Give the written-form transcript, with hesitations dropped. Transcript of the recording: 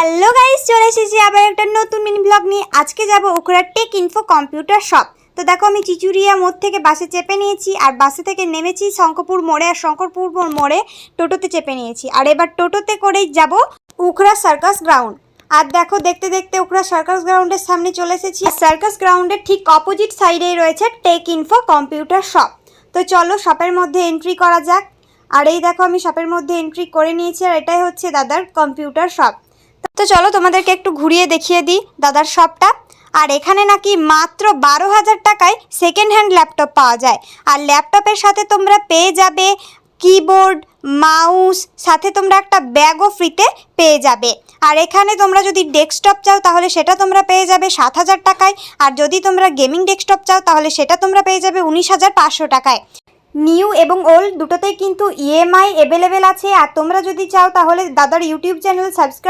Hello guys, চলে এসেছি আবার একটা নতুন মিনি ব্লগ নিয়ে। আজকে যাব Ukhra tech info computer shop. তো দেখো, আমি চিচুরিয়া মোড় থেকে বাসে চেপে নিয়েছি, আর বাসে থেকে নেমেছি শঙ্করপুর মোড়ে, আর শঙ্করপুর মোড়ে টোটোতে চেপে নিয়েছি। আর এবার টোটোতে করেই যাব উখড়া সার্কাস গ্রাউন্ড। আর দেখো, দেখতে দেখতে উখড়া সার্কাস গ্রাউন্ডের সামনে চলে এসেছি। সার্কাস গ্রাউন্ডের ঠিক অপোজিট সাইডেই রয়েছে টেক ইনফো কম্পিউটার শপ। তো চলো শপের মধ্যে এন্ট্রি করা যাক। আর এই দেখো, আমি শপের মধ্যে এন্ট্রি করে নিয়েছি, আর এটাই হচ্ছে দাদার কম্পিউটার শপ। তো চলো তোমাদেরকে একটু ঘুরিয়ে দেখিয়ে দিই দাদার শপটা। আর এখানে নাকি মাত্র 12,000 টাকায় সেকেন্ড হ্যান্ড ল্যাপটপ পাওয়া যায়। আর ল্যাপটপের সাথে তোমরা পেয়ে যাবে কিবোর্ড, মাউস, সাথে তোমরা একটা ব্যাগও ফ্রিতে পেয়ে যাবে। আর এখানে তোমরা যদি ডেস্কটপ চাও তাহলে সেটা তোমরা পেয়ে যাবে 7,000 টাকায়। আর যদি তোমরা গেমিং ডেস্কটপ চাও তাহলে সেটা তোমরা পেয়ে যাবে 19,500 টাকায়। নিউ এবং ওল্ড দুটোতেই কিন্তু ইএমআই অ্যাভেলেবেল আছে। আর তোমরা যদি চাও তাহলে দাদার ইউটিউব চ্যানেল সাবস্ক্রাইব